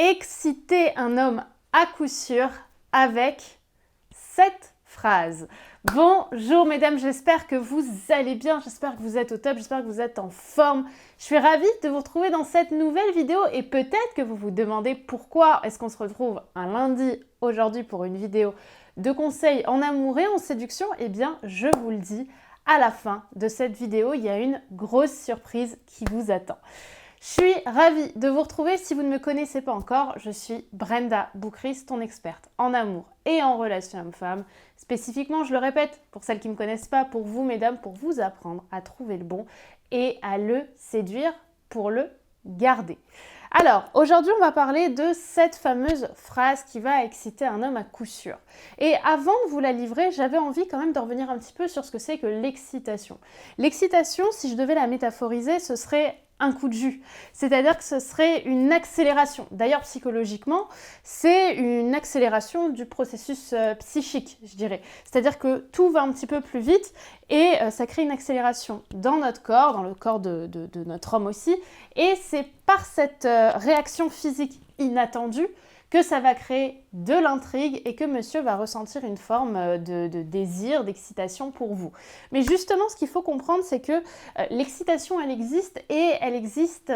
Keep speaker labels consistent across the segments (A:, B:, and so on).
A: Exciter un homme à coup sûr avec cette phrase. Bonjour mesdames, j'espère que vous allez bien, j'espère que vous êtes au top, j'espère que vous êtes en forme. Je suis ravie de vous retrouver dans cette nouvelle vidéo et peut-être que vous vous demandez pourquoi est-ce qu'on se retrouve un lundi aujourd'hui pour une vidéo de conseils en amour et en séduction. Eh bien, je vous le dis, à la fin de cette vidéo, il y a une grosse surprise qui vous attend. Je suis ravie de vous retrouver. Si vous ne me connaissez pas encore, je suis Brenda Boucris, ton experte en amour et en relations hommes-femmes. Spécifiquement, je le répète, pour celles qui ne me connaissent pas, pour vous mesdames, pour vous apprendre à trouver le bon et à le séduire pour le garder. Alors, aujourd'hui, on va parler de cette fameuse phrase qui va exciter un homme à coup sûr. Et avant de vous la livrer, j'avais envie quand même de revenir un petit peu sur ce que c'est que l'excitation. L'excitation, si je devais la métaphoriser, ce serait un coup de jus. C'est-à-dire que ce serait une accélération. D'ailleurs, psychologiquement, c'est une accélération du processus psychique, je dirais. C'est-à-dire que tout va un petit peu plus vite et ça crée une accélération dans notre corps, dans le corps de notre homme aussi. Et c'est par cette réaction physique inattendue que ça va créer de l'intrigue et que monsieur va ressentir une forme de désir, d'excitation pour vous. Mais justement, ce qu'il faut comprendre, c'est que l'excitation, elle existe et elle existe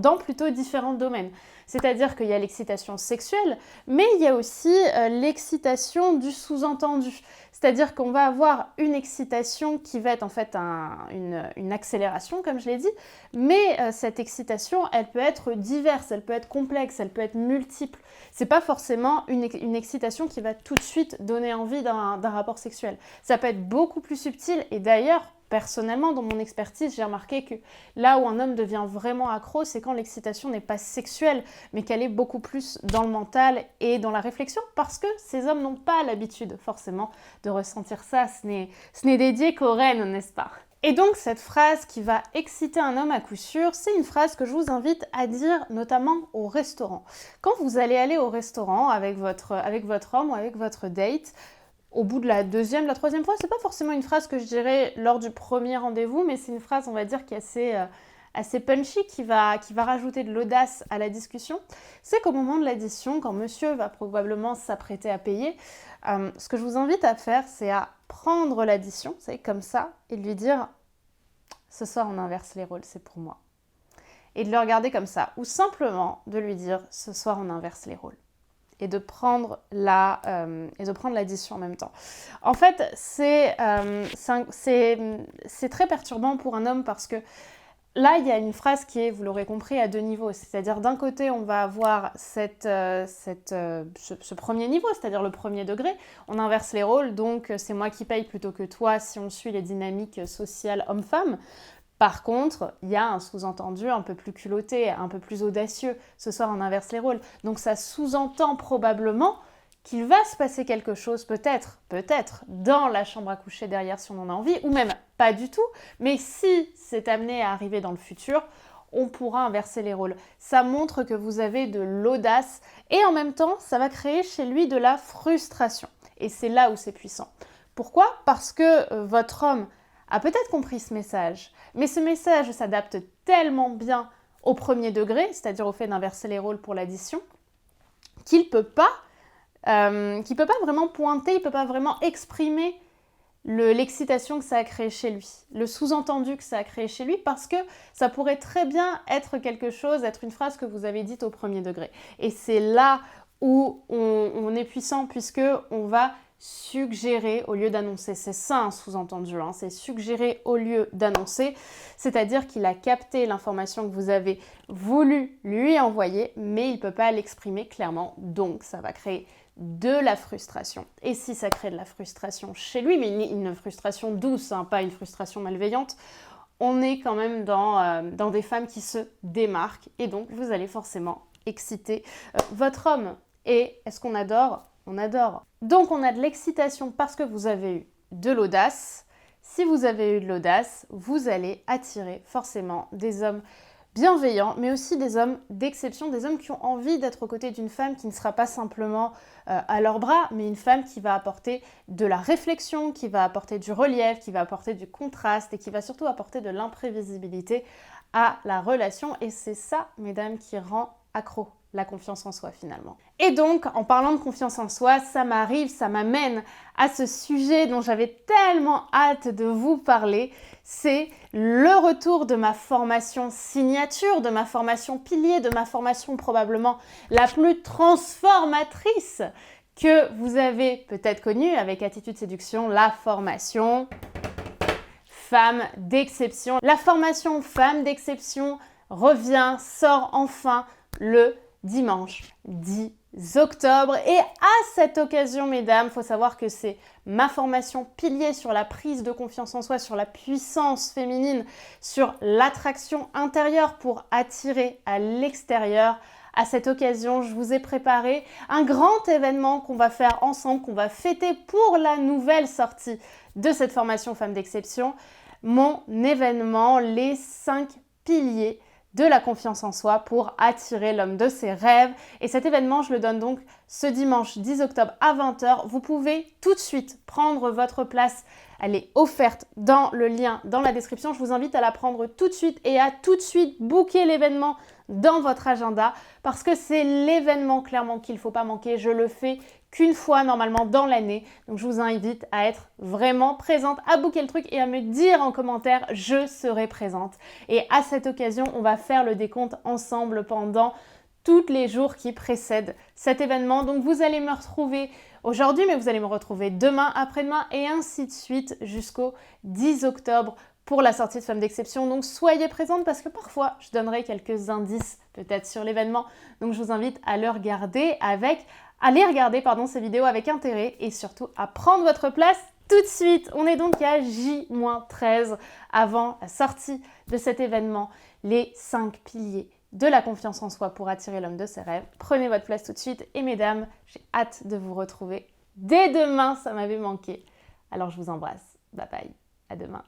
A: dans plutôt différents domaines. C'est-à-dire qu'il y a l'excitation sexuelle, mais il y a aussi l'excitation du sous-entendu. C'est-à-dire qu'on va avoir une excitation qui va être en fait une accélération, comme je l'ai dit, mais cette excitation, elle peut être diverse, elle peut être complexe, elle peut être multiple. C'est pas forcément une excitation qui va tout de suite donner envie d'un rapport sexuel. Ça peut être beaucoup plus subtil et d'ailleurs, personnellement, dans mon expertise, j'ai remarqué que là où un homme devient vraiment accro, c'est quand l'excitation n'est pas sexuelle, mais qu'elle est beaucoup plus dans le mental et dans la réflexion, parce que ces hommes n'ont pas l'habitude, forcément, de ressentir ça. Ce n'est dédié qu'aux reines, n'est-ce pas ? Et donc, cette phrase qui va exciter un homme à coup sûr, c'est une phrase que je vous invite à dire notamment au restaurant. Quand vous allez aller au restaurant avec votre homme ou avec votre date, au bout de la deuxième, la troisième fois, c'est pas forcément une phrase que je dirais lors du premier rendez-vous, mais c'est une phrase, on va dire, qui est assez punchy, qui va rajouter de l'audace à la discussion. C'est qu'au moment de l'addition, quand monsieur va probablement s'apprêter à payer, ce que je vous invite à faire, c'est à prendre l'addition, vous savez, comme ça, et de lui dire « ce soir, on inverse les rôles, c'est pour moi ». Et de le regarder comme ça, ou simplement de lui dire « ce soir, on inverse les rôles ». Et de prendre l'addition en même temps. En fait, c'est très perturbant pour un homme parce que là, il y a une phrase qui est, vous l'aurez compris, à deux niveaux. C'est-à-dire, d'un côté, on va avoir ce premier niveau, c'est-à-dire le premier degré. On inverse les rôles, donc c'est moi qui paye plutôt que toi si on suit les dynamiques sociales homme-femme. Par contre, il y a un sous-entendu un peu plus culotté, un peu plus audacieux. Ce soir, on inverse les rôles. Donc ça sous-entend probablement qu'il va se passer quelque chose, peut-être, dans la chambre à coucher derrière si on en a envie, ou même pas du tout. Mais si c'est amené à arriver dans le futur, on pourra inverser les rôles. Ça montre que vous avez de l'audace et en même temps, ça va créer chez lui de la frustration. Et c'est là où c'est puissant. Pourquoi ? Parce que votre homme a peut-être compris ce message, mais ce message s'adapte tellement bien au premier degré, c'est-à-dire au fait d'inverser les rôles pour l'addition, qu'il peut pas vraiment pointer, il ne peut pas vraiment exprimer l'excitation que ça a créé chez lui, le sous-entendu que ça a créé chez lui, parce que ça pourrait très bien être quelque chose, être une phrase que vous avez dite au premier degré. Et c'est là où on est puissant, puisqu'on va suggérer au lieu d'annoncer. C'est ça un sous-entendu, hein, c'est suggérer au lieu d'annoncer, c'est-à-dire qu'il a capté l'information que vous avez voulu lui envoyer, mais il ne peut pas l'exprimer clairement, donc ça va créer de la frustration. Et si ça crée de la frustration chez lui, mais une frustration douce, hein, pas une frustration malveillante, on est quand même dans des femmes qui se démarquent, et donc vous allez forcément exciter votre homme. Et est-ce qu'on adore ? On adore. Donc on a de l'excitation parce que vous avez eu de l'audace. Si vous avez eu de l'audace, vous allez attirer forcément des hommes bienveillants, mais aussi des hommes d'exception, des hommes qui ont envie d'être aux côtés d'une femme qui ne sera pas simplement à leurs bras, mais une femme qui va apporter de la réflexion, qui va apporter du relief, qui va apporter du contraste et qui va surtout apporter de l'imprévisibilité à la relation. Et c'est ça, mesdames, qui rend accro la confiance en soi finalement. Et donc, en parlant de confiance en soi, ça m'amène à ce sujet dont j'avais tellement hâte de vous parler. C'est le retour de ma formation signature, de ma formation pilier, de ma formation probablement la plus transformatrice que vous avez peut-être connue avec Attitude Séduction, la formation Femme d'Exception. La formation Femme d'Exception revient, sort enfin le dimanche 10 octobre. Et à cette occasion, mesdames, il faut savoir que c'est ma formation pilier sur la prise de confiance en soi, sur la puissance féminine, sur l'attraction intérieure pour attirer à l'extérieur. À cette occasion, je vous ai préparé un grand événement qu'on va faire ensemble, qu'on va fêter pour la nouvelle sortie de cette formation Femme d'Exception. Mon événement, les 5 piliers de la confiance en soi pour attirer l'homme de ses rêves. Et cet événement, je le donne donc ce dimanche 10 octobre à 20h. Vous pouvez tout de suite prendre votre place. Elle est offerte dans le lien dans la description. Je vous invite à la prendre tout de suite et à tout de suite booker l'événement dans votre agenda parce que c'est l'événement clairement qu'il ne faut pas manquer. Je le fais qu'une fois normalement dans l'année. Donc je vous invite à être vraiment présente, à booker le truc et à me dire en commentaire « je serai présente ». Et à cette occasion, on va faire le décompte ensemble pendant tous les jours qui précèdent cet événement. Donc vous allez me retrouver aujourd'hui, mais vous allez me retrouver demain, après-demain et ainsi de suite jusqu'au 10 octobre pour la sortie de Femme d'Exception. Donc soyez présente parce que parfois je donnerai quelques indices peut-être sur l'événement. Donc je vous invite à le regarder allez regarder ces vidéos avec intérêt et surtout à prendre votre place tout de suite. On est donc à J-13 avant la sortie de cet événement, les 5 piliers de la confiance en soi pour attirer l'homme de ses rêves. Prenez votre place tout de suite et mesdames, j'ai hâte de vous retrouver dès demain, ça m'avait manqué. Alors je vous embrasse, bye bye, à demain.